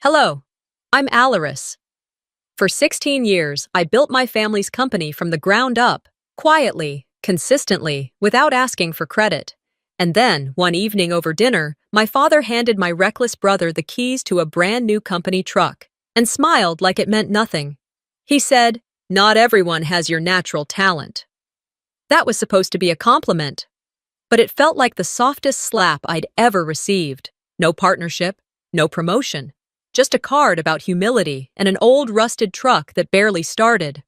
Hello, I'm Alaris. For 16 years, I built my family's company from the ground up, quietly, consistently, without asking for credit. And then, one evening over dinner, my father handed my reckless brother the keys to a brand new company truck and smiled like it meant nothing. He said, "Not everyone has your natural talent." That was supposed to be a compliment, but it felt like the softest slap I'd ever received. No partnership, no promotion. Just a card about humility and an old rusted truck that barely started.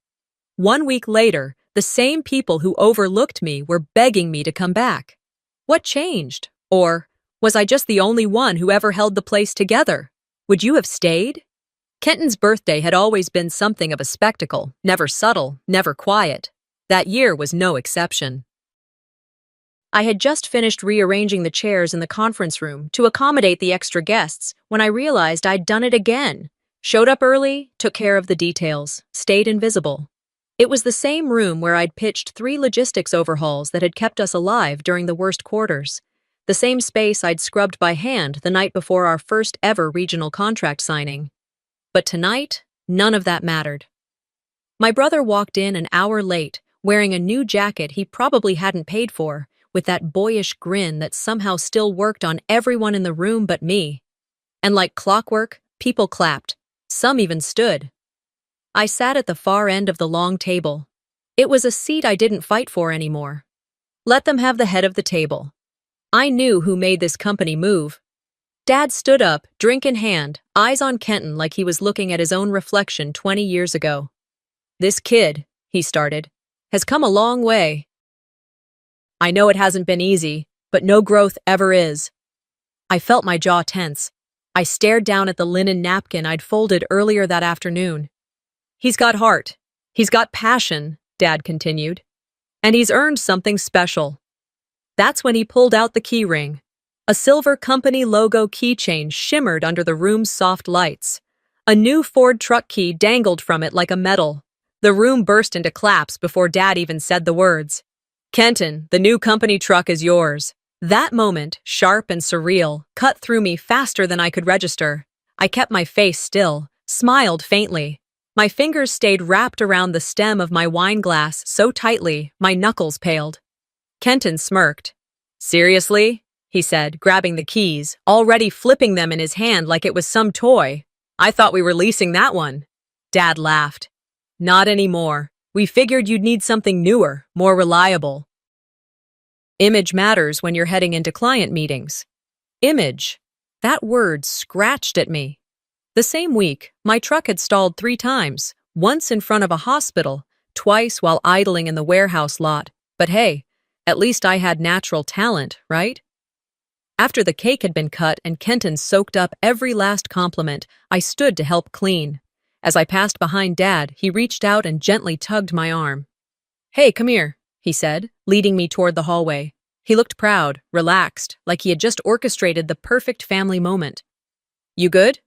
1 week later, the same people who overlooked me were begging me to come back. What changed? Or was I just the only one who ever held the place together? Would you have stayed? Kenton's birthday had always been something of a spectacle, never subtle, never quiet. That year was no exception. I had just finished rearranging the chairs in the conference room to accommodate the extra guests when I realized I'd done it again. Showed up early, took care of the details, stayed invisible. It was the same room where I'd pitched 3 logistics overhauls that had kept us alive during the worst quarters. The same space I'd scrubbed by hand the night before our first ever regional contract signing. But tonight, none of that mattered. My brother walked in an hour late, wearing a new jacket he probably hadn't paid for, with that boyish grin that somehow still worked on everyone in the room but me. And like clockwork, people clapped. Some even stood. I sat at the far end of the long table. It was a seat I didn't fight for anymore. Let them have the head of the table. I knew who made this company move. Dad stood up, drink in hand, eyes on Kenton like he was looking at his own reflection 20 years ago. "This kid," he started, "has come a long way. I know it hasn't been easy, but no growth ever is." I felt my jaw tense. I stared down at the linen napkin I'd folded earlier that afternoon. "He's got heart. He's got passion," Dad continued. "And he's earned something special." That's when he pulled out the key ring. A silver company logo keychain shimmered under the room's soft lights. A new Ford truck key dangled from it like a medal. The room burst into claps before Dad even said the words. "Kenton, the new company truck is yours." That moment, sharp and surreal, cut through me faster than I could register. I kept my face still, smiled faintly. My fingers stayed wrapped around the stem of my wine glass so tightly, my knuckles paled. Kenton smirked. "Seriously?" he said, grabbing the keys, already flipping them in his hand like it was some toy. "I thought we were leasing that one." Dad laughed. "Not anymore. We figured you'd need something newer, more reliable." Image matters when you're heading into client meetings. Image. That word scratched at me. The same week, my truck had stalled 3 times, once in front of a hospital, twice while idling in the warehouse lot. But hey, at least I had natural talent, right? After the cake had been cut and Kenton soaked up every last compliment, I stood to help clean. As I passed behind Dad, he reached out and gently tugged my arm. "Hey, come here," he said, leading me toward the hallway. He looked proud, relaxed, like he had just orchestrated the perfect family moment. "You good?"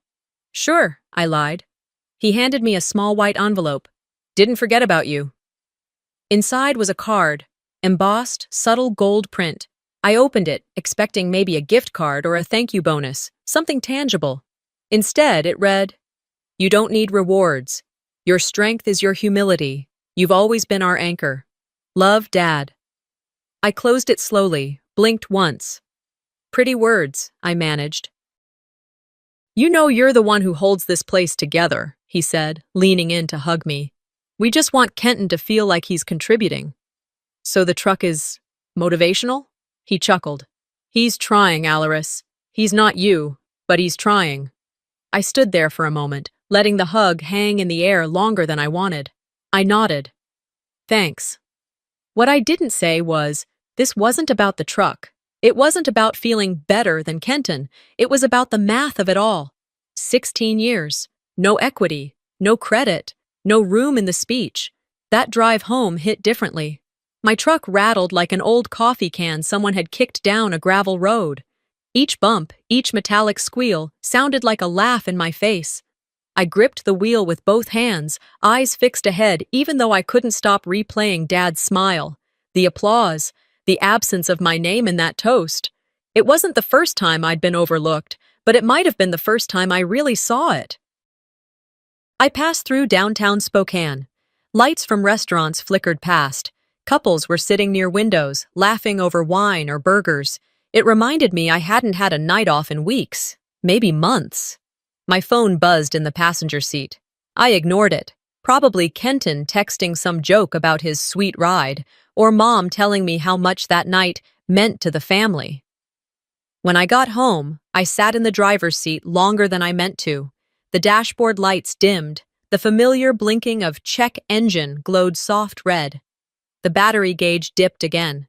"Sure," I lied. He handed me a small white envelope. "Didn't forget about you." Inside was a card, embossed, subtle gold print. I opened it, expecting maybe a gift card or a thank you bonus, something tangible. Instead, it read, "You don't need rewards. Your strength is your humility. You've always been our anchor. Love, Dad." I closed it slowly, blinked once. "Pretty words," I managed. "You know you're the one who holds this place together," he said, leaning in to hug me. "We just want Kenton to feel like he's contributing." "So the truck is motivational?" He chuckled. "He's trying, Alaris. He's not you, but he's trying." I stood there for a moment, letting the hug hang in the air longer than I wanted. I nodded. "Thanks." What I didn't say was, this wasn't about the truck. It wasn't about feeling better than Kenton. It was about the math of it all. 16 years. No equity. No credit. No room in the speech. That drive home hit differently. My truck rattled like an old coffee can someone had kicked down a gravel road. Each bump, each metallic squeal, sounded like a laugh in my face. I gripped the wheel with both hands, eyes fixed ahead even though I couldn't stop replaying Dad's smile. The applause, the absence of my name in that toast. It wasn't the first time I'd been overlooked, but it might have been the first time I really saw it. I passed through downtown Spokane. Lights from restaurants flickered past. Couples were sitting near windows, laughing over wine or burgers. It reminded me I hadn't had a night off in weeks, maybe months. My phone buzzed in the passenger seat. I ignored it. Probably Kenton texting some joke about his sweet ride, or Mom telling me how much that night meant to the family. When I got home, I sat in the driver's seat longer than I meant to. The dashboard lights dimmed. The familiar blinking of check engine glowed soft red. The battery gauge dipped again.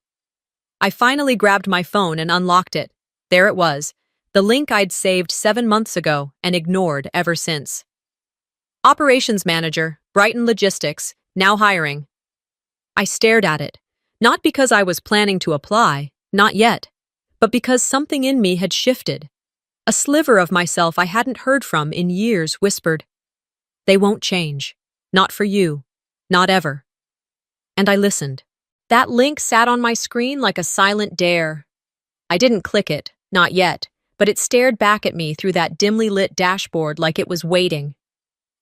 I finally grabbed my phone and unlocked it. There it was, the link I'd saved 7 months ago and ignored ever since. Operations Manager, Brighton Logistics, now hiring. I stared at it, not because I was planning to apply, not yet, but because something in me had shifted. A sliver of myself I hadn't heard from in years whispered, "They won't change. Not for you. Not ever." And I listened. That link sat on my screen like a silent dare. I didn't click it, not yet, but it stared back at me through that dimly lit dashboard like it was waiting.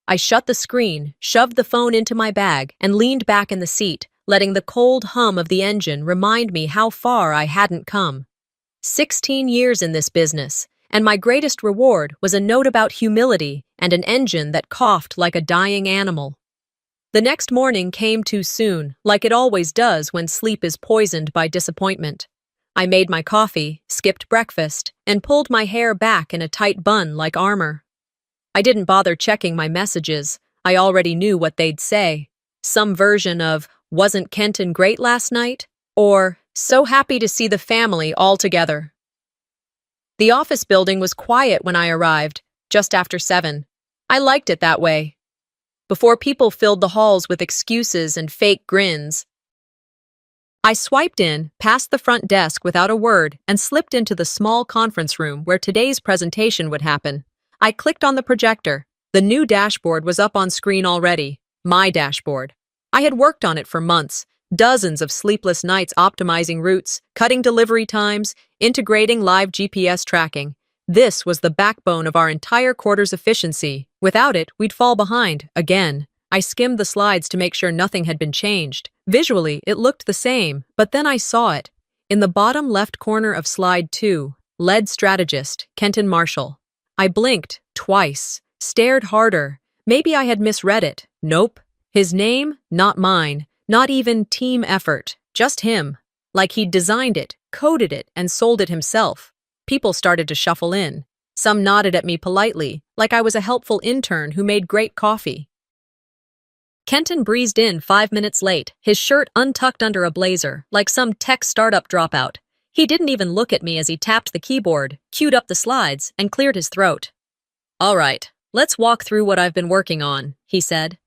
I shut the screen, shoved the phone into my bag, and leaned back in the seat, letting the cold hum of the engine remind me how far I hadn't come. 16 years in this business, and my greatest reward was a note about humility and an engine that coughed like a dying animal. The next morning came too soon, like it always does when sleep is poisoned by disappointment. I made my coffee, skipped breakfast, and pulled my hair back in a tight bun like armor. I didn't bother checking my messages. I already knew what they'd say. Some version of, "Wasn't Kenton great last night?" Or, "So happy to see the family all together." The office building was quiet when I arrived, just after 7. I liked it that way. Before people filled the halls with excuses and fake grins. I swiped in, past the front desk without a word, and slipped into the small conference room where today's presentation would happen. I clicked on the projector. The new dashboard was up on screen already. My dashboard. I had worked on it for months, dozens of sleepless nights optimizing routes, cutting delivery times, integrating live GPS tracking. This was the backbone of our entire quarter's efficiency. Without it, we'd fall behind, again. I skimmed the slides to make sure nothing had been changed. Visually, it looked the same, but then I saw it. In the bottom left corner of slide 2, lead strategist, Kenton Marshall. I blinked, twice, stared harder. Maybe I had misread it. Nope. His name, not mine. Not even team effort. Just him. Like he'd designed it, coded it, and sold it himself. People started to shuffle in. Some nodded at me politely, like I was a helpful intern who made great coffee. Kenton breezed in 5 minutes late, his shirt untucked under a blazer, like some tech startup dropout. He didn't even look at me as he tapped the keyboard, queued up the slides, and cleared his throat. "All right, let's walk through what I've been working on," he said.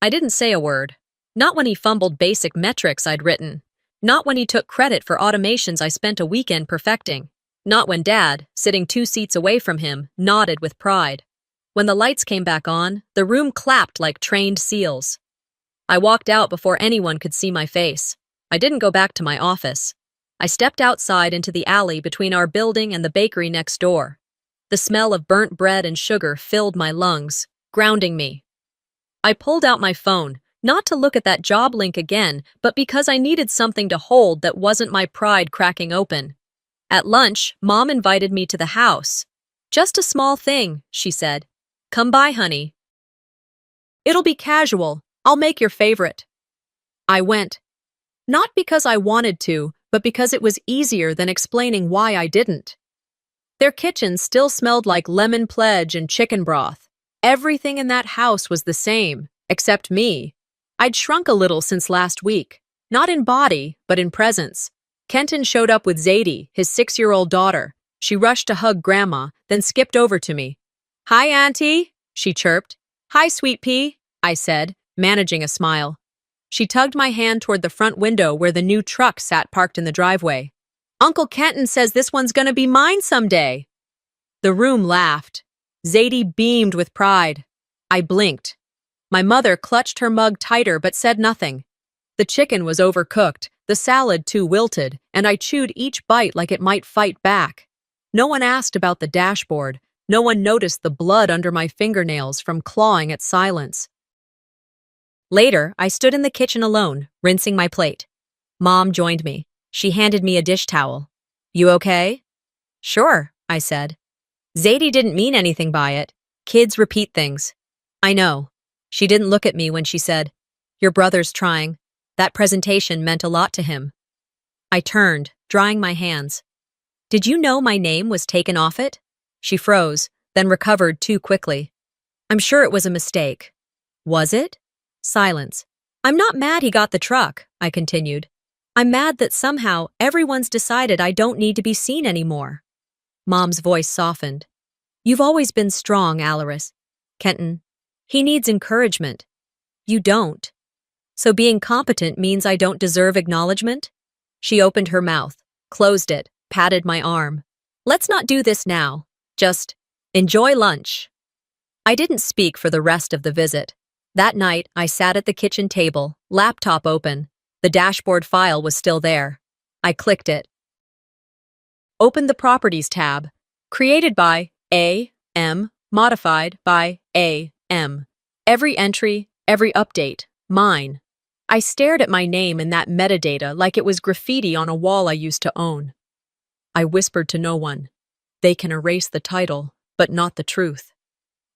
I didn't say a word. Not when he fumbled basic metrics I'd written. Not when he took credit for automations I spent a weekend perfecting. Not when Dad, sitting 2 seats away from him, nodded with pride. When the lights came back on, the room clapped like trained seals. I walked out before anyone could see my face. I didn't go back to my office. I stepped outside into the alley between our building and the bakery next door. The smell of burnt bread and sugar filled my lungs, grounding me. I pulled out my phone, not to look at that job link again, but because I needed something to hold that wasn't my pride cracking open. At lunch, Mom invited me to the house. "Just a small thing," she said. "Come by, honey. It'll be casual. I'll make your favorite." I went. Not because I wanted to, but because it was easier than explaining why I didn't. Their kitchen still smelled like lemon pledge and chicken broth. Everything in that house was the same, except me. I'd shrunk a little since last week, not in body, but in presence. Kenton showed up with Zadie, his 6-year-old daughter. She rushed to hug Grandma, then skipped over to me. "Hi, Auntie," she chirped. "Hi, Sweet Pea," I said, managing a smile. She tugged my hand toward the front window where the new truck sat parked in the driveway. "Uncle Kenton says this one's gonna be mine someday." The room laughed. Zadie beamed with pride. I blinked. My mother clutched her mug tighter but said nothing. The chicken was overcooked, the salad too wilted, and I chewed each bite like it might fight back. No one asked about the dashboard, No one noticed the blood under my fingernails from clawing at silence. Later, I stood in the kitchen alone, rinsing my plate. Mom joined me. She handed me a dish towel. "You okay?" "Sure," I said. "Zadie didn't mean anything by it. Kids repeat things." "I know." She didn't look at me when she said, "Your brother's trying." That presentation meant a lot to him. I turned, drying my hands. "Did you know my name was taken off it?" She froze, then recovered too quickly. "I'm sure it was a mistake." "Was it?" Silence. "I'm not mad he got the truck," I continued. "I'm mad that somehow everyone's decided I don't need to be seen anymore." Mom's voice softened. "You've always been strong, Alaris. Kenton, he needs encouragement. You don't. So being competent means I don't deserve acknowledgement?" She opened her mouth, closed it, patted my arm. "Let's not do this now. Just enjoy lunch." I didn't speak for the rest of the visit. That night, I sat at the kitchen table, laptop open. The dashboard file was still there. I clicked it. Opened the Properties tab. Created by A.M. Modified by A.M. Every entry, every update, mine. I stared at my name in that metadata like it was graffiti on a wall I used to own. I whispered to no one. They can erase the title, but not the truth.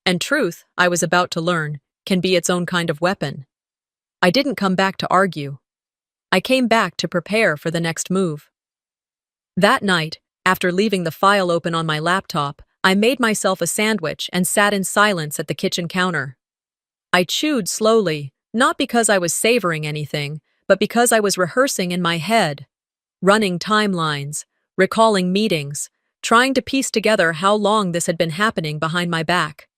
And truth, I was about to learn, can be its own kind of weapon. I didn't come back to argue. I came back to prepare for the next move. That night, after leaving the file open on my laptop, I made myself a sandwich and sat in silence at the kitchen counter. I chewed slowly, not because I was savoring anything, but because I was rehearsing in my head, running timelines, recalling meetings, trying to piece together how long this had been happening behind my back.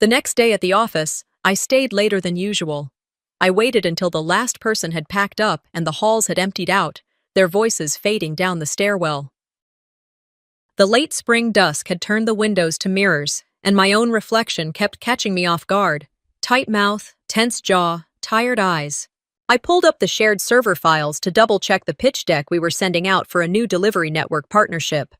The next day at the office, I stayed later than usual. I waited until the last person had packed up and the halls had emptied out, their voices fading down the stairwell. The late spring dusk had turned the windows to mirrors, and my own reflection kept catching me off guard. Tight mouth, tense jaw, tired eyes. I pulled up the shared server files to double-check the pitch deck we were sending out for a new delivery network partnership.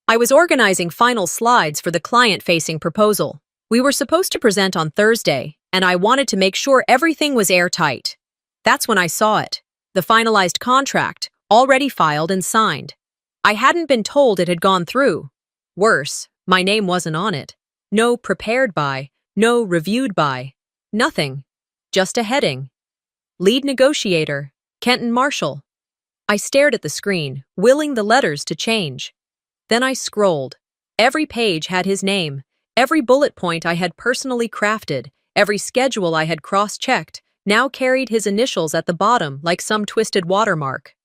I was organizing final slides for the client-facing proposal. We were supposed to present on Thursday, and I wanted to make sure everything was airtight. That's when I saw it. The finalized contract, already filed and signed. I hadn't been told it had gone through. Worse, my name wasn't on it. No prepared by, no reviewed by. Nothing. Just a heading. Lead negotiator, Kenton Marshall. I stared at the screen, willing the letters to change. Then I scrolled. Every page had his name. Every bullet point I had personally crafted, every schedule I had cross-checked, now carried his initials at the bottom like some twisted watermark.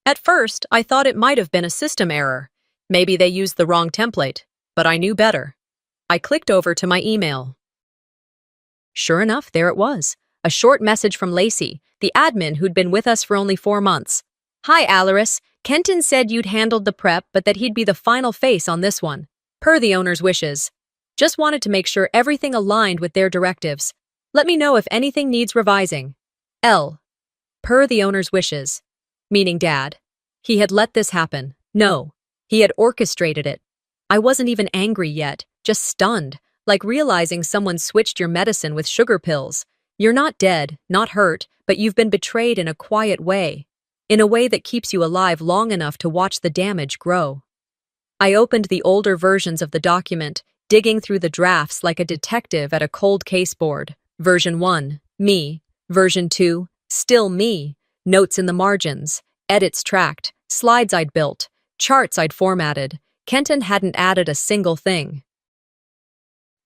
At first, I thought it might have been a system error. Maybe they used the wrong template, but I knew better. I clicked over to my email. Sure enough, there it was. A short message from Lacey, the admin who'd been with us for only 4 months. "Hi, Alaris. Kenton said you'd handled the prep, but that he'd be the final face on this one, per the owner's wishes. Just wanted to make sure everything aligned with their directives. Let me know if anything needs revising. L. Per the owner's wishes." Meaning Dad. He had let this happen. No, he had orchestrated it. I wasn't even angry yet, just stunned, like realizing someone switched your medicine with sugar pills. You're not dead, not hurt, but you've been betrayed in a quiet way. In a way that keeps you alive long enough to watch the damage grow. I opened the older versions of the document, digging through the drafts like a detective at a cold case board. Version 1, me. Version 2, still me. Notes in the margins, edits tracked, slides I'd built, charts I'd formatted. Kenton hadn't added a single thing.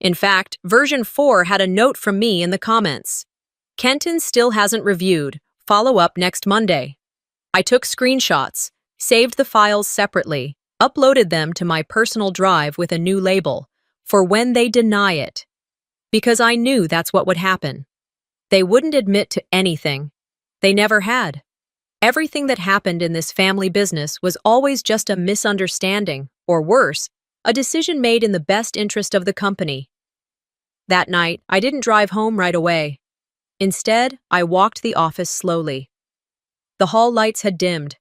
In fact, version 4 had a note from me in the comments. "Kenton still hasn't reviewed. Follow up next Monday." I took screenshots, saved the files separately, uploaded them to my personal drive with a new label, for when they deny it. Because I knew that's what would happen. They wouldn't admit to anything. They never had. Everything that happened in this family business was always just a misunderstanding, or worse, a decision made in the best interest of the company. That night, I didn't drive home right away. Instead, I walked the office slowly. The hall lights had dimmed.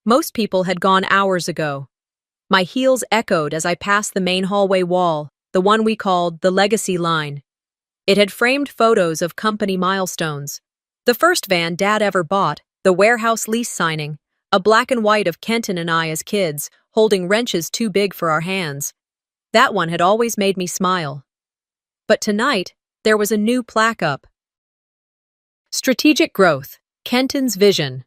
Most people had gone hours ago. My heels echoed as I passed the main hallway wall, the one we called the Legacy Line. It had framed photos of company milestones. The first van Dad ever bought, the warehouse lease signing, a black and white of Kenton and I as kids, holding wrenches too big for our hands. That one had always made me smile. But tonight, there was a new plaque up. Strategic Growth, Kenton's Vision.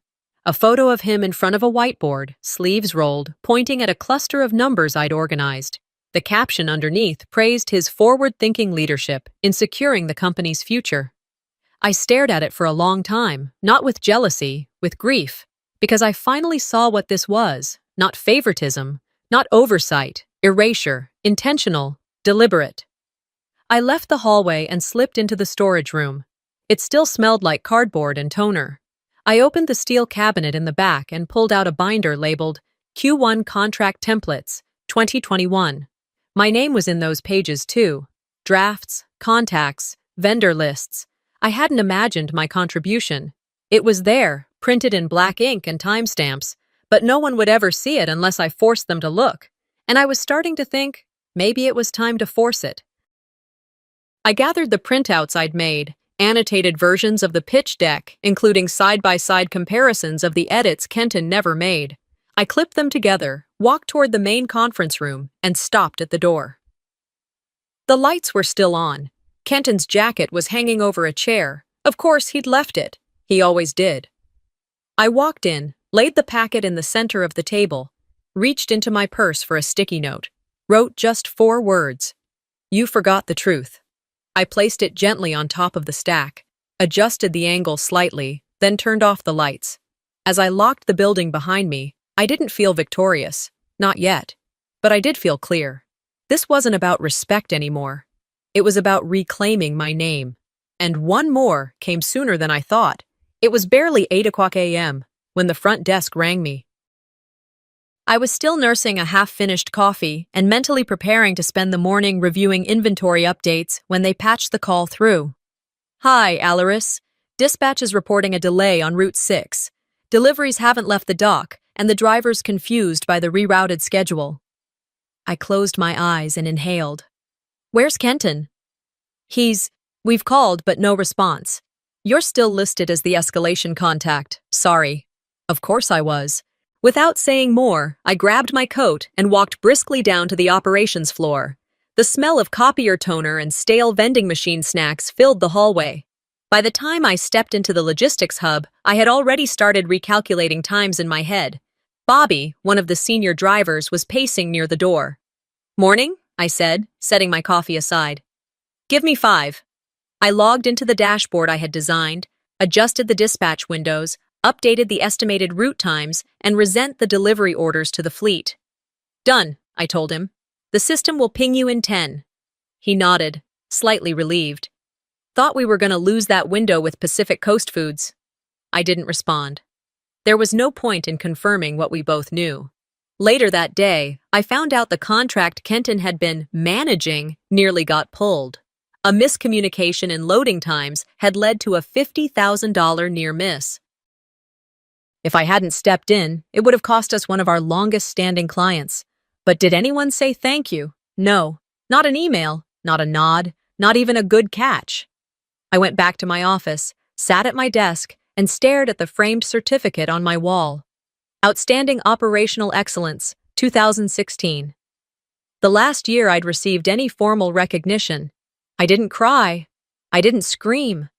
A photo of him in front of a whiteboard, sleeves rolled, pointing at a cluster of numbers I'd organized. The caption underneath praised his forward-thinking leadership in securing the company's future. I stared at it for a long time, not with jealousy, with grief, because I finally saw what this was, not favoritism, not oversight, erasure, intentional, deliberate. I left the hallway and slipped into the storage room. It still smelled like cardboard and toner. I opened the steel cabinet in the back and pulled out a binder labeled Q1 Contract Templates, 2021. My name was in those pages too. Drafts, contacts, vendor lists. I hadn't imagined my contribution. It was there, printed in black ink and timestamps, but no one would ever see it unless I forced them to look. And I was starting to think, maybe it was time to force it. I gathered the printouts I'd made, annotated versions of the pitch deck, including side-by-side comparisons of the edits Kenton never made. I clipped them together, walked toward the main conference room, and stopped at the door. The lights were still on. Kenton's jacket was hanging over a chair. Of course, he'd left it. He always did. I walked in, laid the packet in the center of the table, reached into my purse for a sticky note, wrote just 4 words. You forgot the truth. I placed it gently on top of the stack, adjusted the angle slightly, then turned off the lights. As I locked the building behind me, I didn't feel victorious. Not yet. But I did feel clear. This wasn't about respect anymore. It was about reclaiming my name. And one more came sooner than I thought. It was barely 8 a.m. when the front desk rang me. I was still nursing a half-finished coffee and mentally preparing to spend the morning reviewing inventory updates when they patched the call through. Hi, Alaris. Dispatch is reporting a delay on Route 6. Deliveries haven't left the dock, and the driver's confused by the rerouted schedule. I closed my eyes and inhaled. Where's Kenton? We've called, but no response. You're still listed as the escalation contact. Sorry. Of course I was. Without saying more, I grabbed my coat and walked briskly down to the operations floor. The smell of copier toner and stale vending machine snacks filled the hallway. By the time I stepped into the logistics hub, I had already started recalculating times in my head. Bobby, one of the senior drivers, was pacing near the door. Morning, I said, setting my coffee aside. Give me 5. I logged into the dashboard I had designed, adjusted the dispatch windows, updated the estimated route times, and resent the delivery orders to the fleet. Done, I told him. The system will ping you in 10. He nodded, slightly relieved. Thought we were going to lose that window with Pacific Coast Foods. I didn't respond. There was no point in confirming what we both knew. Later that day, I found out the contract Kenton had been managing nearly got pulled. A miscommunication in loading times had led to a $50,000 near miss. If I hadn't stepped in, it would have cost us one of our longest-standing clients. But did anyone say thank you? No. Not an email, not a nod, not even a good catch. I went back to my office, sat at my desk, and stared at the framed certificate on my wall. Outstanding Operational Excellence, 2016. The last year I'd received any formal recognition. I didn't cry. I didn't scream.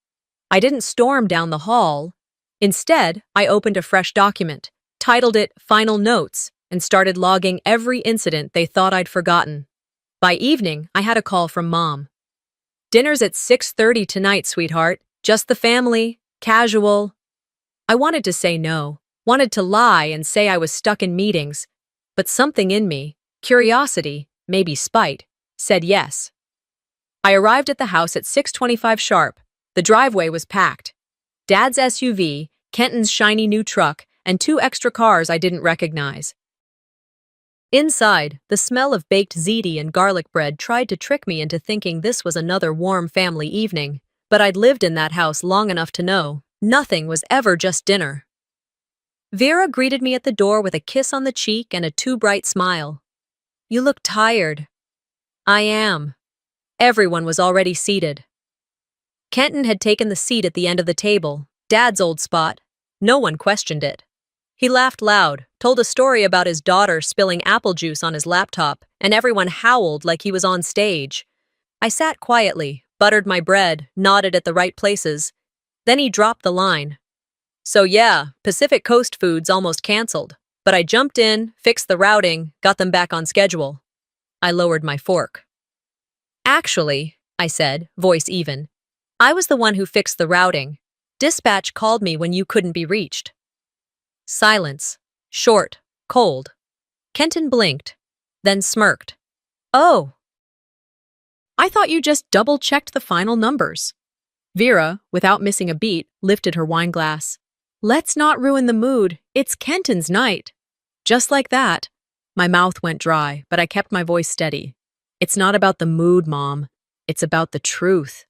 I didn't storm down the hall. Instead, I opened a fresh document, titled it Final Notes, and started logging every incident they thought I'd forgotten. By evening, I had a call from Mom. Dinner's at 6:30 tonight, sweetheart. Just the family, casual. I wanted to say no, wanted to lie and say I was stuck in meetings, but something in me, curiosity, maybe spite, said yes. I arrived at the house at 6:25 sharp. The driveway was packed. Dad's SUV, Kenton's shiny new truck, and 2 extra cars I didn't recognize. Inside, the smell of baked ziti and garlic bread tried to trick me into thinking this was another warm family evening, but I'd lived in that house long enough to know nothing was ever just dinner. Vera greeted me at the door with a kiss on the cheek and a too bright smile. You look tired. I am. Everyone was already seated. Kenton had taken the seat at the end of the table, Dad's old spot. No one questioned it. He laughed loud, told a story about his daughter spilling apple juice on his laptop, and everyone howled like he was on stage. I sat quietly, buttered my bread, nodded at the right places. Then he dropped the line. So yeah, Pacific Coast Foods almost canceled, but I jumped in, fixed the routing, got them back on schedule. I lowered my fork. Actually, I said, voice even, I was the one who fixed the routing. Dispatch called me when you couldn't be reached. Silence. Short. Cold. Kenton blinked, then smirked. Oh. I thought you just double-checked the final numbers. Vera, without missing a beat, lifted her wine glass. Let's not ruin the mood. It's Kenton's night. Just like that. My mouth went dry, but I kept my voice steady. It's not about the mood, Mom. It's about the truth.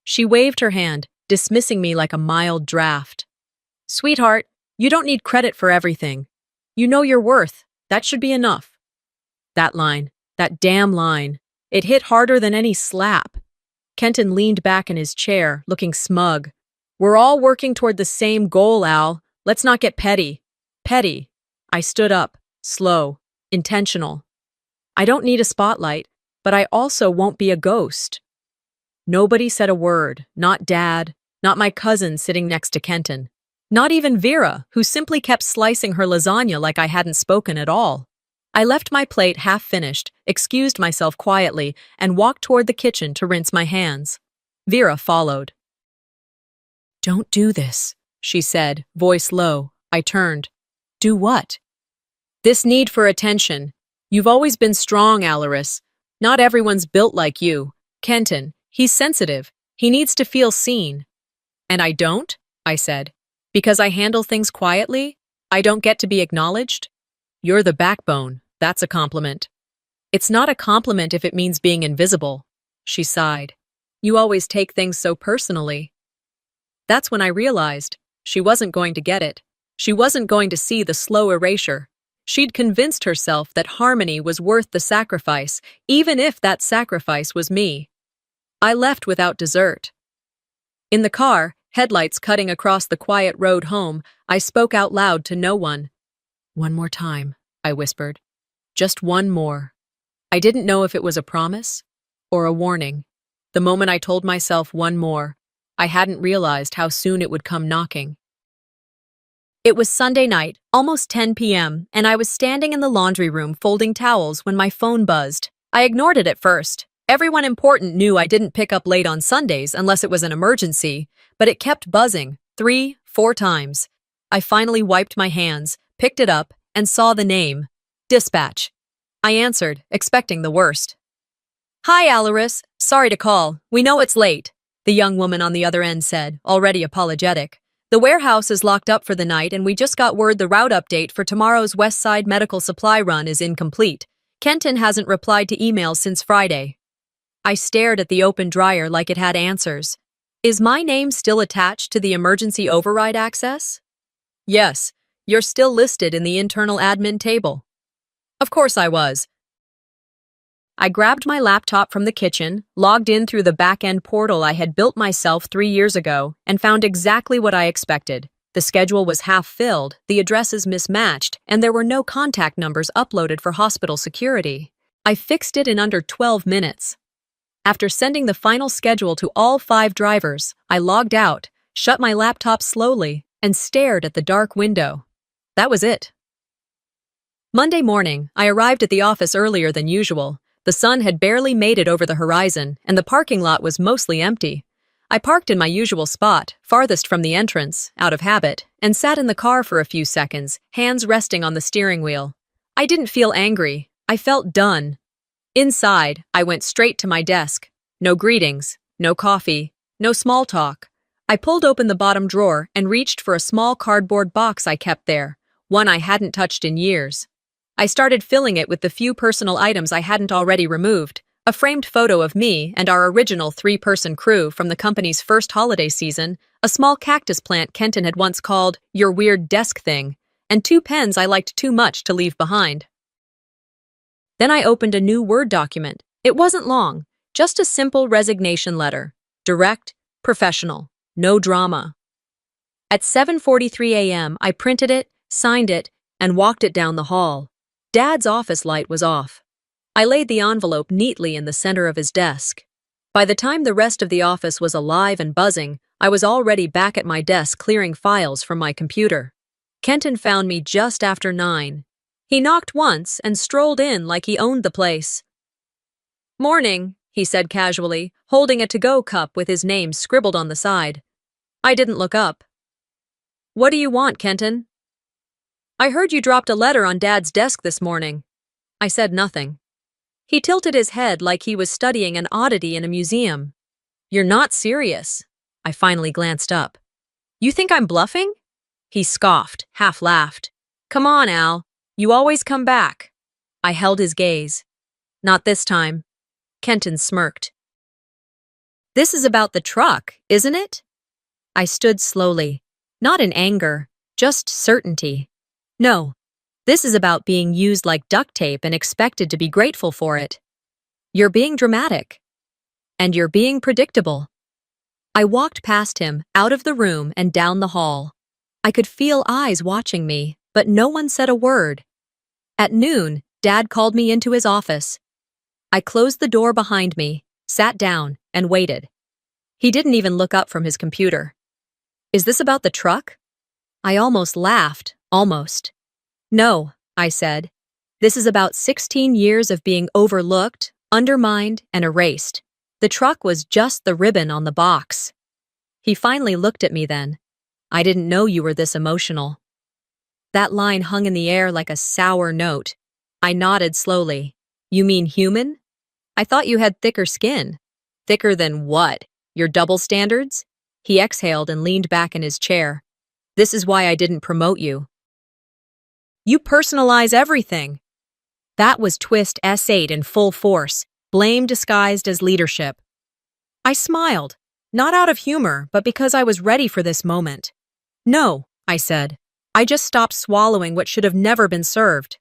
She waved her hand, dismissing me like a mild draft. Sweetheart, you don't need credit for everything. You know your worth. That should be enough. That line, that damn line, it hit harder than any slap. Kenton leaned back in his chair, looking smug. We're all working toward the same goal, Al. Let's not get petty. Petty. I stood up, slow, intentional. I don't need a spotlight, but I also won't be a ghost. Nobody said a word, not Dad, not my cousin sitting next to Kenton. Not even Vera, who simply kept slicing her lasagna like I hadn't spoken at all. I left my plate half-finished, excused myself quietly, and walked toward the kitchen to rinse my hands. Vera followed. Don't do this, she said, voice low. I turned. Do what? This need for attention. You've always been strong, Alaris. Not everyone's built like you. Kenton, he's sensitive. He needs to feel seen. And I don't? I said. Because I handle things quietly? I don't get to be acknowledged? You're the backbone. That's a compliment. It's not a compliment if it means being invisible. She sighed. You always take things so personally. That's when I realized she wasn't going to get it. She wasn't going to see the slow erasure. She'd convinced herself that harmony was worth the sacrifice, even if that sacrifice was me. I left without dessert. In the car, headlights cutting across the quiet road home, I spoke out loud to no one. One more time, I whispered. Just one more. I didn't know if it was a promise or a warning. The moment I told myself one more, I hadn't realized how soon it would come knocking. It was Sunday night, almost 10 p.m., and I was standing in the laundry room folding towels when my phone buzzed. I ignored it at first. Everyone important knew I didn't pick up late on Sundays unless it was an emergency, but it kept buzzing 3, 4 times. I finally wiped my hands, picked it up, and saw the name. Dispatch. I answered, expecting the worst. Hi, Alaris. Sorry to call. We know it's late, the young woman on the other end said, already apologetic. The warehouse is locked up for the night, and we just got word the route update for tomorrow's West Side medical supply run is incomplete. Kenton hasn't replied to emails since Friday. I stared at the open dryer like it had answers. Is my name still attached to the emergency override access? Yes, you're still listed in the internal admin table. Of course I was. I grabbed my laptop from the kitchen, logged in through the back-end portal I had built myself 3 years ago, and found exactly what I expected. The schedule was half-filled, the addresses mismatched, and there were no contact numbers uploaded for hospital security. I fixed it in under 12 minutes. After sending the final schedule to all 5 drivers, I logged out, shut my laptop slowly, and stared at the dark window. That was it. Monday morning, I arrived at the office earlier than usual. The sun had barely made it over the horizon, and the parking lot was mostly empty. I parked in my usual spot, farthest from the entrance, out of habit, and sat in the car for a few seconds, hands resting on the steering wheel. I didn't feel angry. I felt done. Inside, I went straight to my desk. No greetings, no coffee, no small talk. I pulled open the bottom drawer and reached for a small cardboard box I kept there, one I hadn't touched in years. I started filling it with the few personal items I hadn't already removed, a framed photo of me and our original 3-person crew from the company's first holiday season, a small cactus plant Kenton had once called your weird desk thing, and 2 pens I liked too much to leave behind. Then I opened a new Word document. It wasn't long, just a simple resignation letter. Direct, professional, no drama. At 7:43 a.m., I printed it, signed it, and walked it down the hall. Dad's office light was off. I laid the envelope neatly in the center of his desk. By the time the rest of the office was alive and buzzing, I was already back at my desk clearing files from my computer. Kenton found me just after 9. He knocked once and strolled in like he owned the place. "Morning," he said casually, holding a to-go cup with his name scribbled on the side. I didn't look up. "What do you want, Kenton?" "I heard you dropped a letter on Dad's desk this morning." I said nothing. He tilted his head like he was studying an oddity in a museum. "You're not serious." I finally glanced up. "You think I'm bluffing?" He scoffed, half laughed. "Come on, Al. You always come back." I held his gaze. "Not this time." Kenton smirked. "This is about the truck, isn't it?" I stood slowly, not in anger, just certainty. "No, this is about being used like duct tape and expected to be grateful for it. You're being dramatic. And you're being predictable." I walked past him, out of the room and down the hall. I could feel eyes watching me, but no one said a word. At noon, Dad called me into his office. I closed the door behind me, sat down, and waited. He didn't even look up from his computer. "Is this about the truck?" I almost laughed, almost. "No," I said. "This is about 16 years of being overlooked, undermined, and erased. The truck was just the ribbon on the box." He finally looked at me then. "I didn't know you were this emotional." That line hung in the air like a sour note. I nodded slowly. "You mean human? I thought you had thicker skin." "Thicker than what? Your double standards?" He exhaled and leaned back in his chair. "This is why I didn't promote you. You personalize everything." That was Twist S8 in full force, blame disguised as leadership. I smiled, not out of humor, but because I was ready for this moment. "No," I said. "I just stopped swallowing what should have never been served."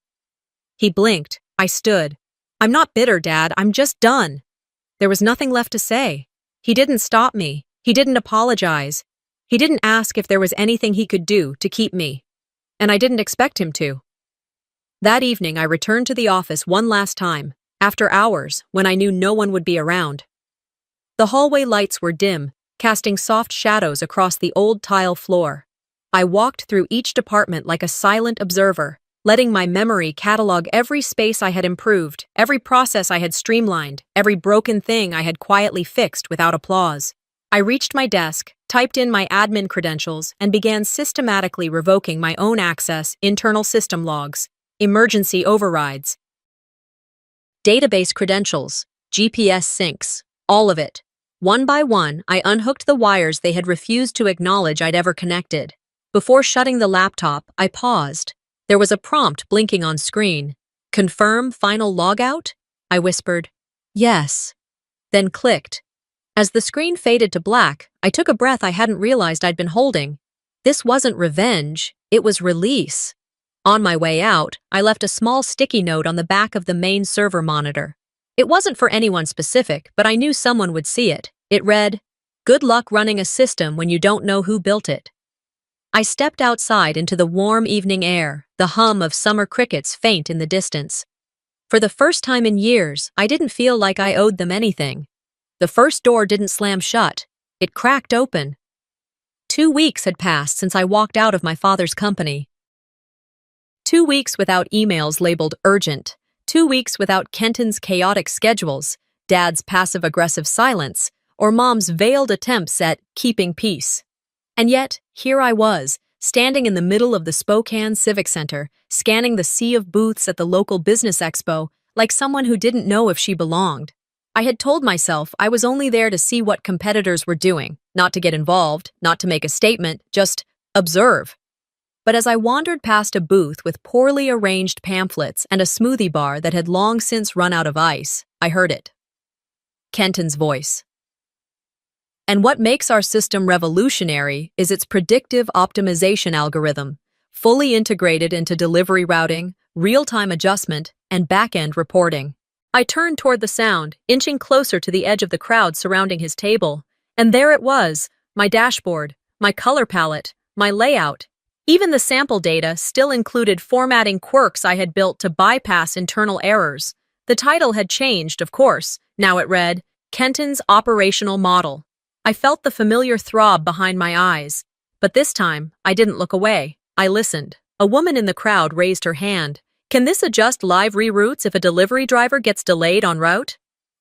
He blinked. I stood. "I'm not bitter, Dad. I'm just done." There was nothing left to say. He didn't stop me. He didn't apologize. He didn't ask if there was anything he could do to keep me. And I didn't expect him to. That evening, I returned to the office one last time, after hours, when I knew no one would be around. The hallway lights were dim, casting soft shadows across the old tile floor. I walked through each department like a silent observer, letting my memory catalog every space I had improved, every process I had streamlined, every broken thing I had quietly fixed without applause. I reached my desk, typed in my admin credentials, and began systematically revoking my own access, internal system logs, emergency overrides, database credentials, GPS syncs, all of it. One by one, I unhooked the wires they had refused to acknowledge I'd ever connected. Before shutting the laptop, I paused. There was a prompt blinking on screen. "Confirm final logout?" I whispered. "Yes." Then clicked. As the screen faded to black, I took a breath I hadn't realized I'd been holding. This wasn't revenge, it was release. On my way out, I left a small sticky note on the back of the main server monitor. It wasn't for anyone specific, but I knew someone would see it. It read, "Good luck running a system when you don't know who built it." I stepped outside into the warm evening air, the hum of summer crickets faint in the distance. For the first time in years, I didn't feel like I owed them anything. The first door didn't slam shut. It cracked open. 2 weeks had passed since I walked out of my father's company. 2 weeks without emails labeled urgent. 2 weeks without Kenton's chaotic schedules, Dad's passive-aggressive silence, or Mom's veiled attempts at keeping peace. And yet, here I was, standing in the middle of the Spokane Civic Center, scanning the sea of booths at the local business expo like someone who didn't know if she belonged. I had told myself I was only there to see what competitors were doing, not to get involved, not to make a statement, just observe. But as I wandered past a booth with poorly arranged pamphlets and a smoothie bar that had long since run out of ice, I heard it. Kenton's voice. "And what makes our system revolutionary is its predictive optimization algorithm, fully integrated into delivery routing, real-time adjustment, and back-end reporting. I turned toward the sound, inching closer to the edge of the crowd surrounding his table. And there it was, my dashboard, my color palette, my layout. Even the sample data still included formatting quirks I had built to bypass internal errors. The title had changed, of course. Now it read, Kenton's Operational Model. I felt the familiar throb behind my eyes. But this time, I didn't look away. I listened. A woman in the crowd raised her hand. Can this adjust live reroutes if a delivery driver gets delayed en route?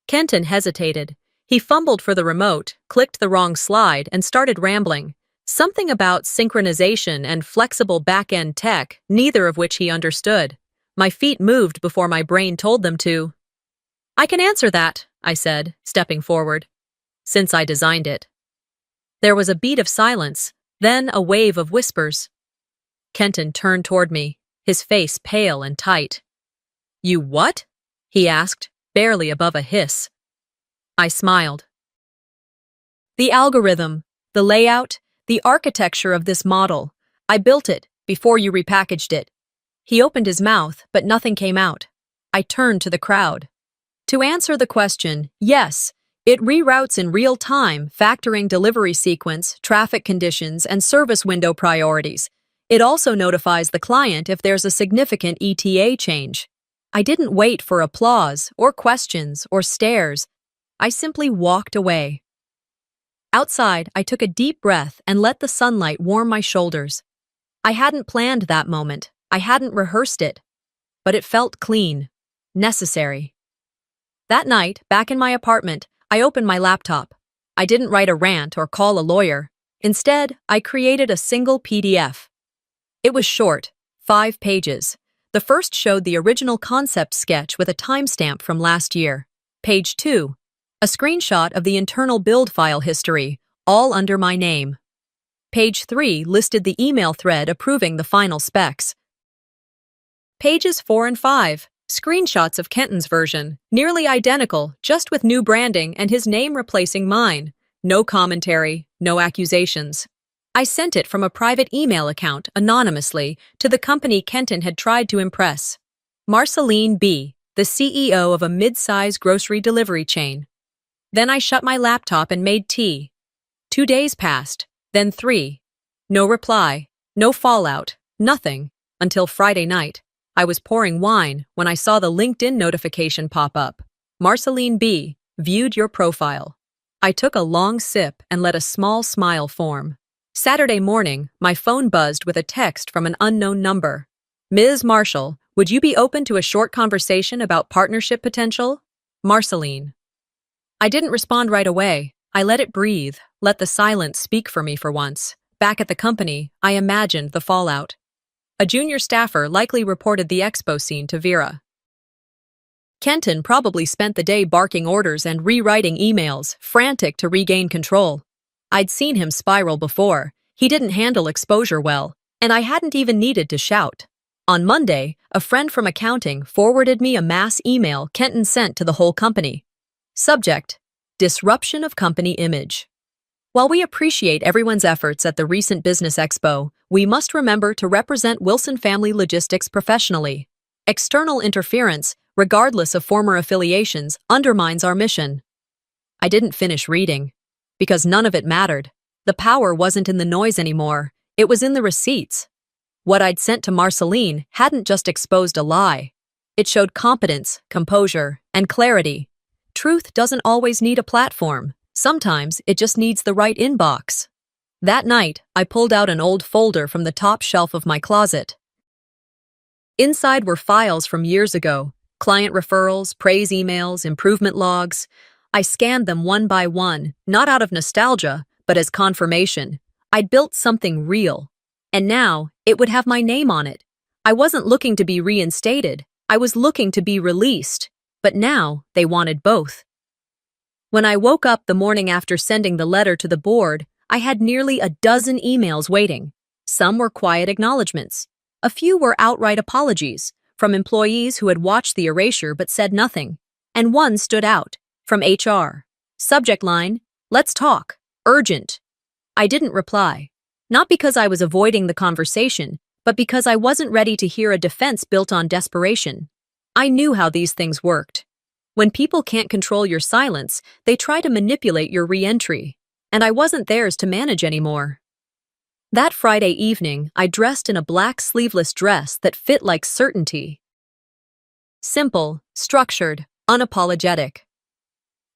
Kenton hesitated. He fumbled for the remote, clicked the wrong slide, and started rambling. Something about synchronization and flexible back-end tech, neither of which he understood. My feet moved before my brain told them to. I can answer that, I said, stepping forward. Since I designed it. There was a beat of silence, then a wave of whispers. Kenton turned toward me, his face pale and tight. You what? He asked, barely above a hiss. I smiled. The algorithm, the layout, the architecture of this model. I built it before you repackaged it. He opened his mouth, but nothing came out. I turned to the crowd. To answer the question, yes, it reroutes in real time, factoring delivery sequence, traffic conditions, and service window priorities. It also notifies the client if there's a significant ETA change. I didn't wait for applause, or questions, or stares. I simply walked away. Outside, I took a deep breath and let the sunlight warm my shoulders. I hadn't planned that moment. I hadn't rehearsed it. But it felt clean. Necessary. That night, back in my apartment, I opened my laptop. I didn't write a rant or call a lawyer. Instead, I created a single PDF. It was short, 5 pages. The first showed the original concept sketch with a timestamp from last year. Page 2. A screenshot of the internal build file history, all under my name. Page 3 listed the email thread approving the final specs. Pages 4 and 5. Screenshots of Kenton's version, nearly identical, just with new branding and his name replacing mine. No commentary, no accusations. I sent it from a private email account, anonymously, to the company Kenton had tried to impress. Marceline B., the CEO of a mid-size grocery delivery chain. Then I shut my laptop and made tea. 2 days passed, then 3. No reply, no fallout, nothing, until Friday night. I was pouring wine when I saw the LinkedIn notification pop up. Marceline B. viewed your profile. I took a long sip and let a small smile form. Saturday morning, my phone buzzed with a text from an unknown number. Ms. Marshall, would you be open to a short conversation about partnership potential? Marceline. I didn't respond right away. I let it breathe, let the silence speak for me for once. Back at the company, I imagined the fallout. A junior staffer likely reported the expo scene to Vera. Kenton probably spent the day barking orders and rewriting emails, frantic to regain control. I'd seen him spiral before. He didn't handle exposure well, and I hadn't even needed to shout. On Monday, a friend from accounting forwarded me a mass email Kenton sent to the whole company. Subject: Disruption of Company Image. While we appreciate everyone's efforts at the recent Business Expo, we must remember to represent Wilson Family Logistics professionally. External interference, regardless of former affiliations, undermines our mission. I didn't finish reading. Because none of it mattered. The power wasn't in the noise anymore. It was in the receipts. What I'd sent to Marceline hadn't just exposed a lie. It showed competence, composure, and clarity. Truth doesn't always need a platform. Sometimes it just needs the right inbox. That night, I pulled out an old folder from the top shelf of my closet. Inside were files from years ago, client referrals, praise emails, improvement logs. I scanned them one by one, not out of nostalgia, but as confirmation. I'd built something real. And now, it would have my name on it. I wasn't looking to be reinstated. I was looking to be released. But now, they wanted both. When I woke up the morning after sending the letter to the board, I had nearly a dozen emails waiting. Some were quiet acknowledgments. A few were outright apologies, from employees who had watched the erasure but said nothing. And one stood out. From HR. Subject line, let's talk. Urgent. I didn't reply. Not because I was avoiding the conversation, but because I wasn't ready to hear a defense built on desperation. I knew how these things worked. When people can't control your silence, they try to manipulate your re-entry. And I wasn't theirs to manage anymore. That Friday evening, I dressed in a black sleeveless dress that fit like certainty. Simple, structured, unapologetic.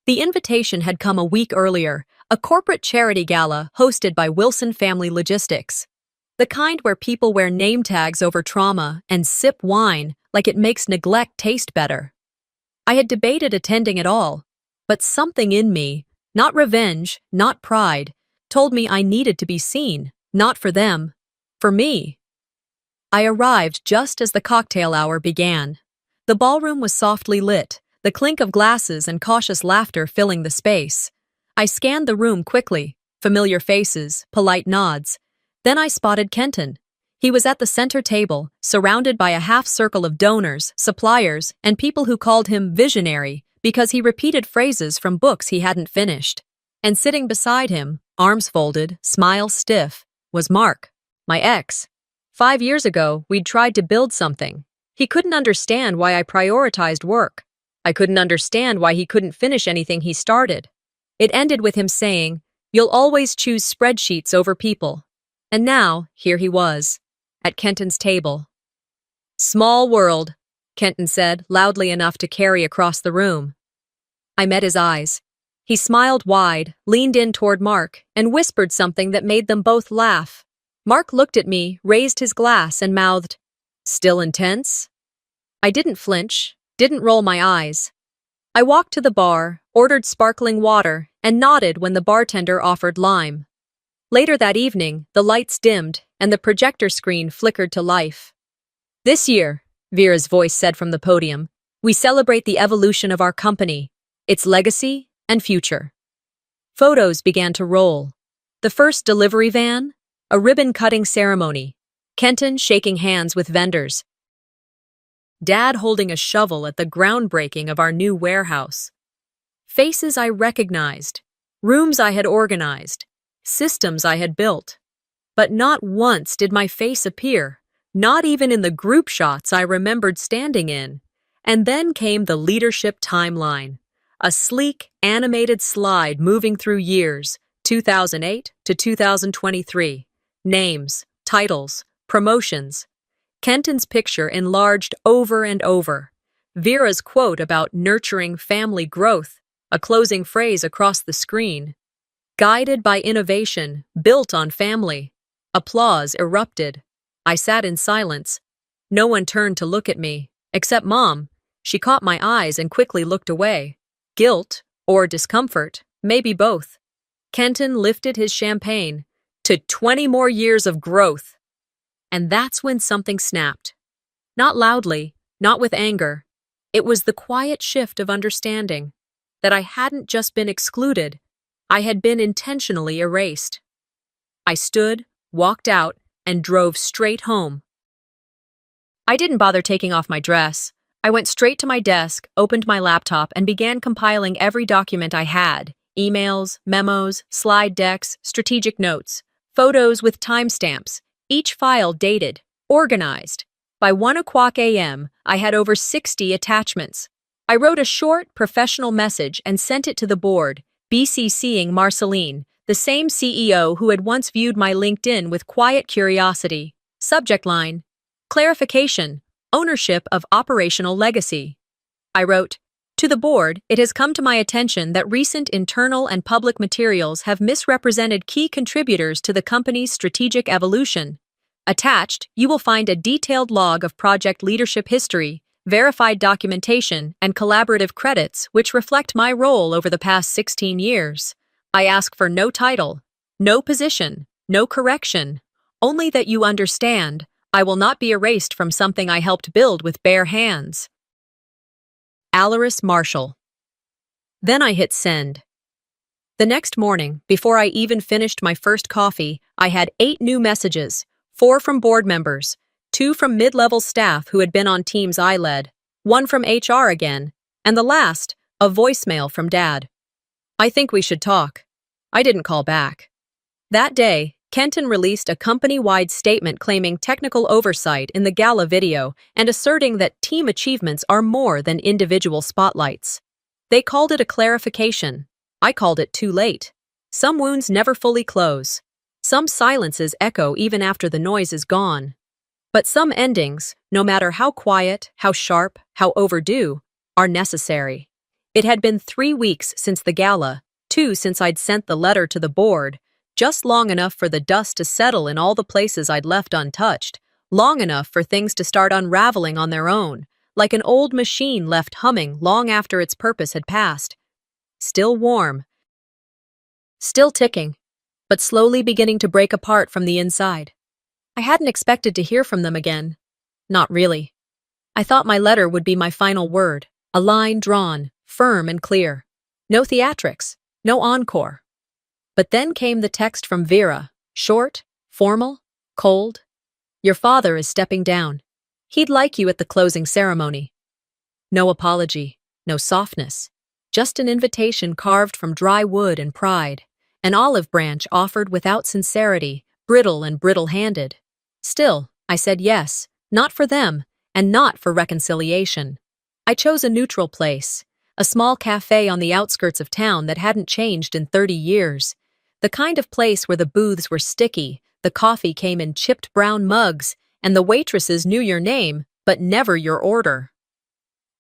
The invitation had come a week earlier, a corporate charity gala hosted by Wilson Family Logistics. The kind where people wear name tags over trauma and sip wine like it makes neglect taste better. I had debated attending at all, but something in me, not revenge, not pride, told me I needed to be seen, not for them, for me. I arrived just as the cocktail hour began. The ballroom was softly lit, the clink of glasses and cautious laughter filling the space. I scanned the room quickly, familiar faces, polite nods. Then I spotted Kenton. He was at the center table, surrounded by a half-circle of donors, suppliers, and people who called him visionary because he repeated phrases from books he hadn't finished. And sitting beside him, arms folded, smile stiff, was Mark, my ex. 5 years ago, we'd tried to build something. He couldn't understand why I prioritized work. I couldn't understand why he couldn't finish anything he started. It ended with him saying, "You'll always choose spreadsheets over people." And now, here he was, at Kenton's table. "Small world," Kenton said, loudly enough to carry across the room. I met his eyes. He smiled wide, leaned in toward Mark, and whispered something that made them both laugh. Mark looked at me, raised his glass, and mouthed, "Still intense?" I didn't flinch, didn't roll my eyes. I walked to the bar, ordered sparkling water, and nodded when the bartender offered lime. Later that evening, the lights dimmed, and the projector screen flickered to life. "This year," Vera's voice said from the podium, "we celebrate the evolution of our company, its legacy and future." Photos began to roll. The first delivery van, a ribbon-cutting ceremony, Kenton shaking hands with vendors, Dad holding a shovel at the groundbreaking of our new warehouse. Faces I recognized, rooms I had organized, systems I had built. But not once did my face appear, not even in the group shots I remembered standing in. And then came the leadership timeline, a sleek, animated slide moving through years, 2008 to 2023. Names, titles, promotions. Kenton's picture enlarged over and over. Vera's quote about nurturing family growth, a closing phrase across the screen. Guided by innovation, built on family. Applause erupted. I sat in silence. No one turned to look at me, except Mom. She caught my eyes and quickly looked away. Guilt, or discomfort, maybe both. Kenton lifted his champagne. To 20 more years of growth. And that's when something snapped. Not loudly, not with anger. It was the quiet shift of understanding. That I hadn't just been excluded, I had been intentionally erased. I stood, walked out, and drove straight home. I didn't bother taking off my dress. I went straight to my desk, opened my laptop, and began compiling every document I had. Emails, memos, slide decks, strategic notes, photos with timestamps, each file dated, organized. By 1:00 a.m., I had over 60 attachments. I wrote a short, professional message and sent it to the board, BCCing Marceline, the same CEO who had once viewed my LinkedIn with quiet curiosity. Subject line, clarification, ownership of operational legacy. I wrote, "To the board, it has come to my attention that recent internal and public materials have misrepresented key contributors to the company's strategic evolution. Attached, you will find a detailed log of project leadership history, verified documentation, and collaborative credits which reflect my role over the past 16 years. I ask for no title, no position, no correction, only that you understand I will not be erased from something I helped build with bare hands." Alaris Marshall. Then I hit send. The next morning, before I even finished my first coffee, I had 8 new messages, 4 from board members, 2 from mid-level staff who had been on teams I led, 1 from HR again, and the last, a voicemail from Dad. "I think we should talk." I didn't call back. That day, Kenton released a company-wide statement claiming technical oversight in the gala video and asserting that team achievements are more than individual spotlights. They called it a clarification. I called it too late. Some wounds never fully close. Some silences echo even after the noise is gone. But some endings, no matter how quiet, how sharp, how overdue, are necessary. It had been 3 weeks since the gala, 2 since I'd sent the letter to the board, just long enough for the dust to settle in all the places I'd left untouched, long enough for things to start unraveling on their own, like an old machine left humming long after its purpose had passed. Still warm, still ticking, but slowly beginning to break apart from the inside. I hadn't expected to hear from them again. Not really. I thought my letter would be my final word, a line drawn, firm and clear. No theatrics, no encore. But then came the text from Vera, short, formal, cold. Your father is stepping down. He'd like you at the closing ceremony. No apology, no softness, just an invitation carved from dry wood and pride, an olive branch offered without sincerity, brittle and brittle-handed. Still, I said yes, not for them, and not for reconciliation. I chose a neutral place, a small cafe on the outskirts of town that hadn't changed in 30 years. The kind of place where the booths were sticky, the coffee came in chipped brown mugs, and the waitresses knew your name, but never your order.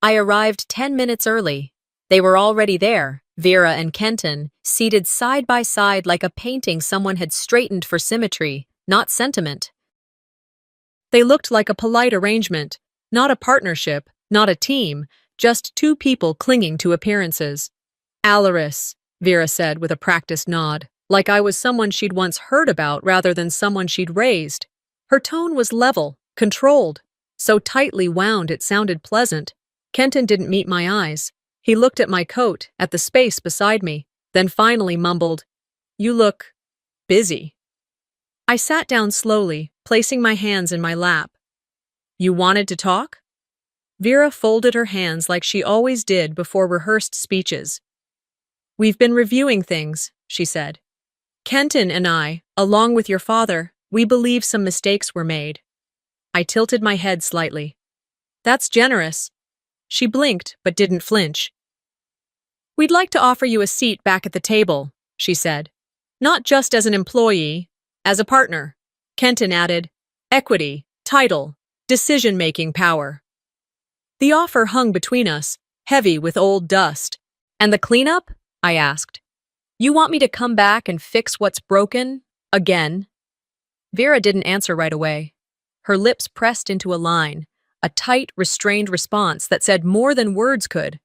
I arrived 10 minutes early. They were already there, Vera and Kenton, seated side by side like a painting someone had straightened for symmetry, not sentiment. They looked like a polite arrangement, not a partnership, not a team, just 2 people clinging to appearances. Alaris, Vera said with a practiced nod, like I was someone she'd once heard about rather than someone she'd raised. Her tone was level, controlled, so tightly wound it sounded pleasant. Kenton didn't meet my eyes. He looked at my coat, at the space beside me, then finally mumbled, "You look busy." I sat down slowly, placing my hands in my lap. "You wanted to talk?" Vera folded her hands like she always did before rehearsed speeches. "We've been reviewing things," she said. "Kenton and I, along with your father, we believe some mistakes were made." I tilted my head slightly. "That's generous." She blinked, but didn't flinch. "We'd like to offer you a seat back at the table," she said. "Not just as an employee, as a partner." Kenton added, "Equity, title, decision-making power." The offer hung between us, heavy with old dust. "And the cleanup?" I asked. "You want me to come back and fix what's broken? Again?" Vera didn't answer right away. Her lips pressed into a line, a tight, restrained response that said more than words could.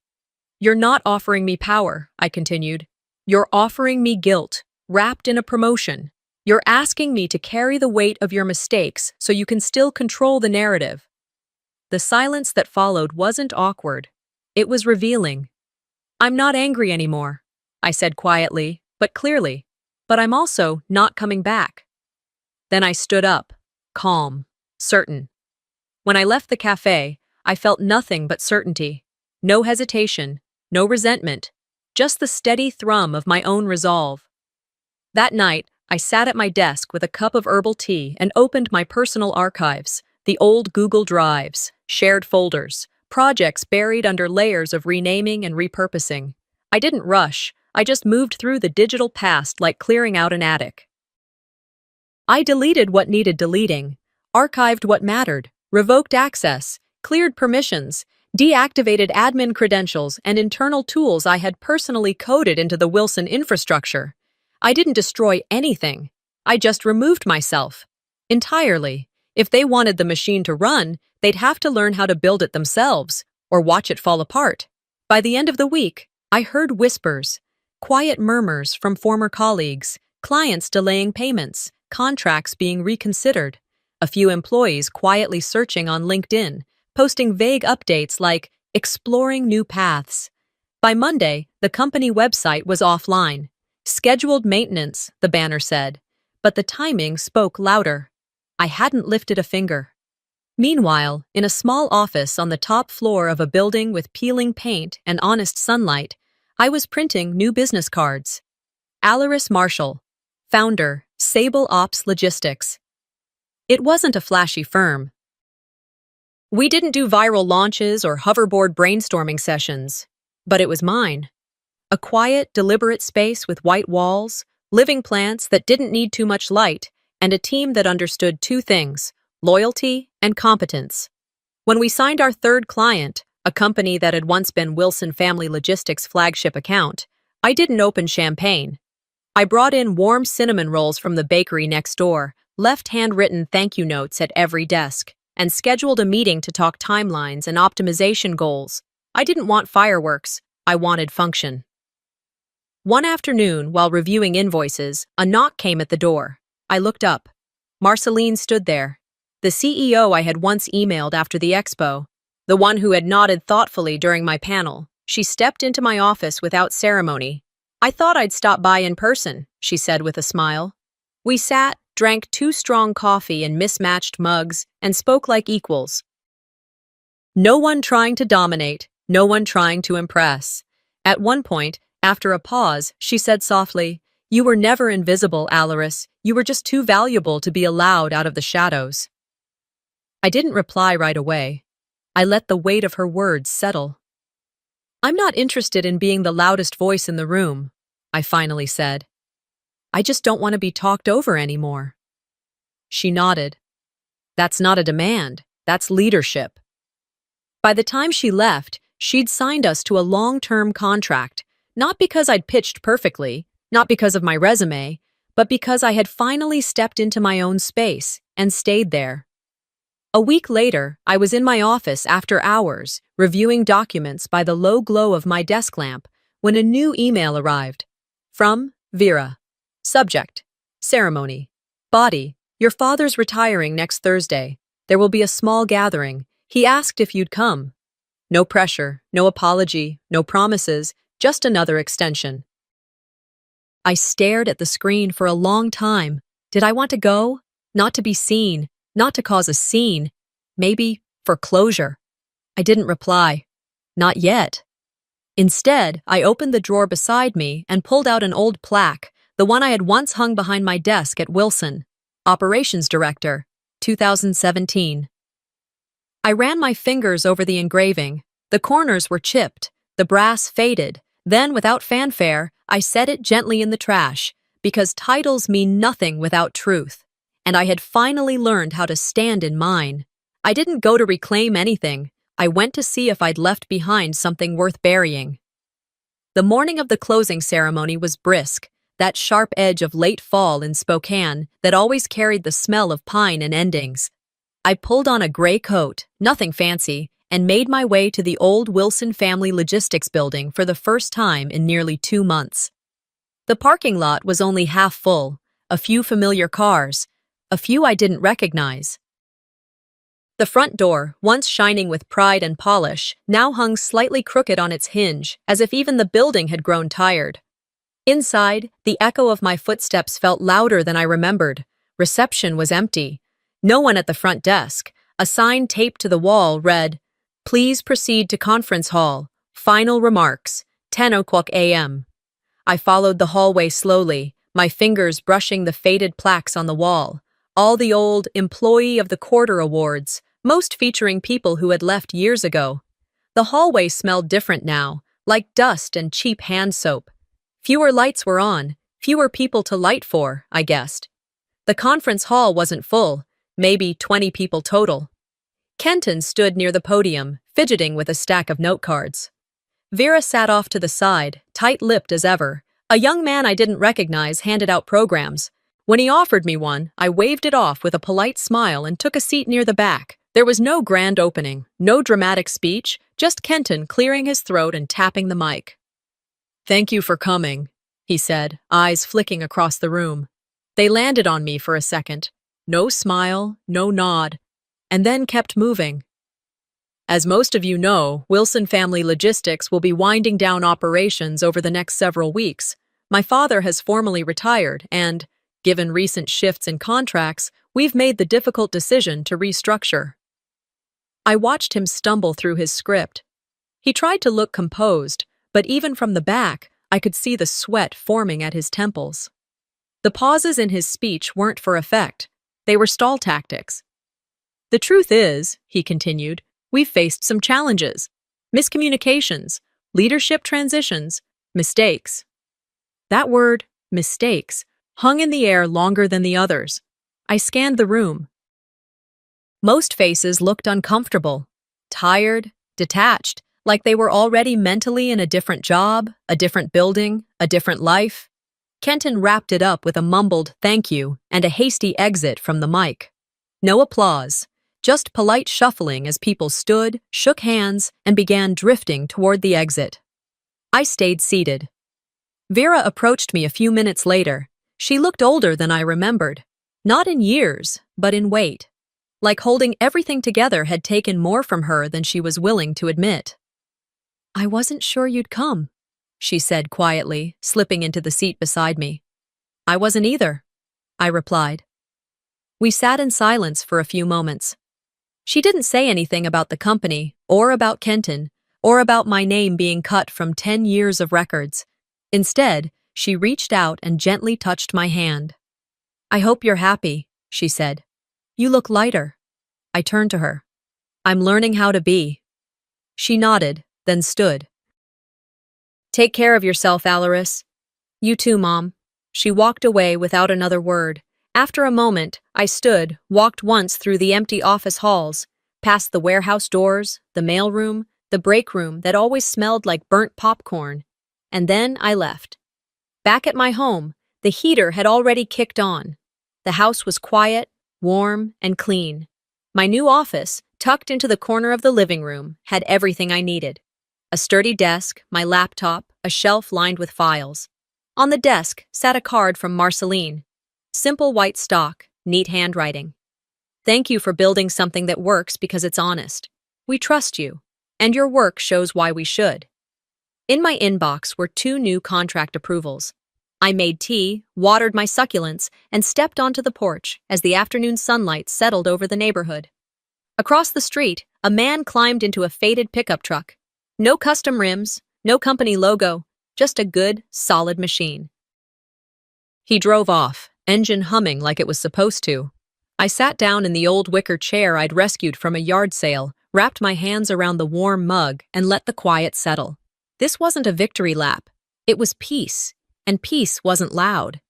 "You're not offering me power," I continued. "You're offering me guilt, wrapped in a promotion. You're asking me to carry the weight of your mistakes so you can still control the narrative." The silence that followed wasn't awkward. It was revealing. "I'm not angry anymore," I said quietly, but clearly. "But I'm also not coming back." Then I stood up, calm, certain. When I left the cafe, I felt nothing but certainty. No hesitation, no resentment, just the steady thrum of my own resolve. That night, I sat at my desk with a cup of herbal tea and opened my personal archives, the old Google Drives, shared folders, projects buried under layers of renaming and repurposing. I didn't rush, I just moved through the digital past like clearing out an attic. I deleted what needed deleting, archived what mattered, revoked access, cleared permissions, deactivated admin credentials and internal tools I had personally coded into the Wilson infrastructure. I didn't destroy anything. I just removed myself. Entirely. If they wanted the machine to run, they'd have to learn how to build it themselves, or watch it fall apart. By the end of the week, I heard whispers, quiet murmurs from former colleagues, clients delaying payments, contracts being reconsidered, a few employees quietly searching on LinkedIn, posting vague updates like, "Exploring new paths." By Monday, the company website was offline. "Scheduled maintenance," the banner said, but the timing spoke louder. I hadn't lifted a finger. Meanwhile, in a small office on the top floor of a building with peeling paint and honest sunlight, I was printing new business cards. Alaris Marshall, founder, Sable Ops Logistics. It wasn't a flashy firm. We didn't do viral launches or hoverboard brainstorming sessions, but it was mine. A quiet, deliberate space with white walls, living plants that didn't need too much light, and a team that understood two things: loyalty and competence. When we signed our third client, a company that had once been Wilson Family Logistics' flagship account, I didn't open champagne. I brought in warm cinnamon rolls from the bakery next door, left handwritten thank you notes at every desk, and scheduled a meeting to talk timelines and optimization goals. I didn't want fireworks, I wanted function. One afternoon, while reviewing invoices, a knock came at the door. I looked up. Marceline stood there, the CEO I had once emailed after the expo, the one who had nodded thoughtfully during my panel. She stepped into my office without ceremony. "I thought I'd stop by in person," she said with a smile. We sat, drank 2 strong coffee in mismatched mugs, and spoke like equals. No one trying to dominate, no one trying to impress. At one point, after a pause, she said softly, "You were never invisible, Alaris. You were just too valuable to be allowed out of the shadows." I didn't reply right away. I let the weight of her words settle. "I'm not interested in being the loudest voice in the room," I finally said. "I just don't want to be talked over anymore." She nodded. "That's not a demand, that's leadership." By the time she left, she'd signed us to a long-term contract, not because I'd pitched perfectly, not because of my resume, but because I had finally stepped into my own space and stayed there. A week later, I was in my office after hours, reviewing documents by the low glow of my desk lamp, when a new email arrived. From Vera. Subject: ceremony. Body: your father's retiring next Thursday. There will be a small gathering. He asked if you'd come. No pressure, no apology, no promises, just another extension. I stared at the screen for a long time. Did I want to go? Not to be seen, not to cause a scene. Maybe for closure. I didn't reply. Not yet. Instead, I opened the drawer beside me and pulled out an old plaque, the one I had once hung behind my desk at Wilson. Operations Director, 2017. I ran my fingers over the engraving. The corners were chipped, the brass faded. Then, without fanfare, I set it gently in the trash, because titles mean nothing without truth. And I had finally learned how to stand in mine. I didn't go to reclaim anything. I went to see if I'd left behind something worth burying. The morning of the closing ceremony was brisk, that sharp edge of late fall in Spokane that always carried the smell of pine and endings. I pulled on a gray coat, nothing fancy, and made my way to the old Wilson Family Logistics building for the first time in nearly 2 months. The parking lot was only half full, a few familiar cars, a few I didn't recognize. The front door, once shining with pride and polish, now hung slightly crooked on its hinge, as if even the building had grown tired. Inside, the echo of my footsteps felt louder than I remembered. Reception was empty. No one at the front desk. A sign taped to the wall read, "Please proceed to conference hall. Final remarks, 10 o'clock a.m." I followed the hallway slowly, my fingers brushing the faded plaques on the wall. All the old Employee of the Quarter awards, most featuring people who had left years ago. The hallway smelled different now, like dust and cheap hand soap. Fewer lights were on, fewer people to light for, I guessed. The conference hall wasn't full, maybe 20 people total. Kenton stood near the podium, fidgeting with a stack of note cards. Vera sat off to the side, tight-lipped as ever. A young man I didn't recognize handed out programs. When he offered me one, I waved it off with a polite smile and took a seat near the back. There was no grand opening, no dramatic speech, just Kenton clearing his throat and tapping the mic. "Thank you for coming," he said, eyes flicking across the room. They landed on me for a second. No smile, no nod, and then kept moving. "As most of you know, Wilson Family Logistics will be winding down operations over the next several weeks. My father has formally retired and, given recent shifts in contracts, we've made the difficult decision to restructure." I watched him stumble through his script. He tried to look composed, but even from the back, I could see the sweat forming at his temples. The pauses in his speech weren't for effect. They were stall tactics. The truth is, he continued, we've faced some challenges. Miscommunications, leadership transitions, mistakes. That word, mistakes, hung in the air longer than the others. I scanned the room. Most faces looked uncomfortable, tired, detached, like they were already mentally in a different job, a different building, a different life. Kenton wrapped it up with a mumbled thank you and a hasty exit from the mic. No applause, just polite shuffling as people stood, shook hands, and began drifting toward the exit. I stayed seated. Vera approached me a few minutes later. She looked older than I remembered. Not in years, but in weight. Like holding everything together had taken more from her than she was willing to admit. I wasn't sure you'd come, she said quietly, slipping into the seat beside me. I wasn't either, I replied. We sat in silence for a few moments. She didn't say anything about the company, or about Kenton, or about my name being cut from 10 years of records. Instead, she reached out and gently touched my hand. I hope you're happy, she said. You look lighter. I turned to her. I'm learning how to be. She nodded, then stood. Take care of yourself, Alaris. You too, Mom. She walked away without another word. After a moment, I stood, walked once through the empty office halls, past the warehouse doors, the mailroom, the break room that always smelled like burnt popcorn, and then I left. Back at my home, the heater had already kicked on. The house was quiet, warm, and clean. My new office, tucked into the corner of the living room, had everything I needed. A sturdy desk, my laptop, a shelf lined with files. On the desk sat a card from Marceline. Simple white stock, neat handwriting. Thank you for building something that works because it's honest. We trust you, and your work shows why we should. In my inbox were 2 new contract approvals. I made tea, watered my succulents, and stepped onto the porch as the afternoon sunlight settled over the neighborhood. Across the street, a man climbed into a faded pickup truck. No custom rims, no company logo, just a good, solid machine. He drove off, engine humming like it was supposed to. I sat down in the old wicker chair I'd rescued from a yard sale, wrapped my hands around the warm mug, and let the quiet settle. This wasn't a victory lap. It was peace, and peace wasn't loud.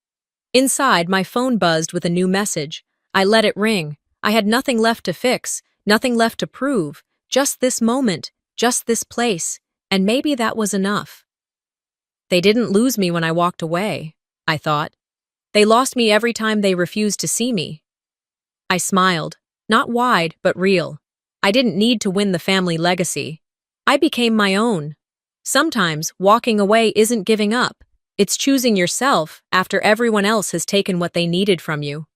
Inside, my phone buzzed with a new message. I let it ring. I had nothing left to fix, nothing left to prove, just this moment, just this place, and maybe that was enough. They didn't lose me when I walked away, I thought. They lost me every time they refused to see me. I smiled, not wide, but real. I didn't need to win the family legacy. I became my own. Sometimes walking away isn't giving up. It's choosing yourself after everyone else has taken what they needed from you.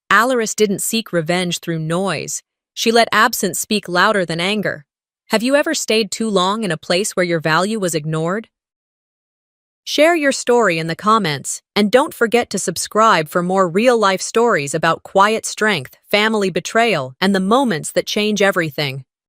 Alaris didn't seek revenge through noise. She let absence speak louder than anger. Have you ever stayed too long in a place where your value was ignored? Share your story in the comments, and don't forget to subscribe for more real-life stories about quiet strength, family betrayal, and the moments that change everything.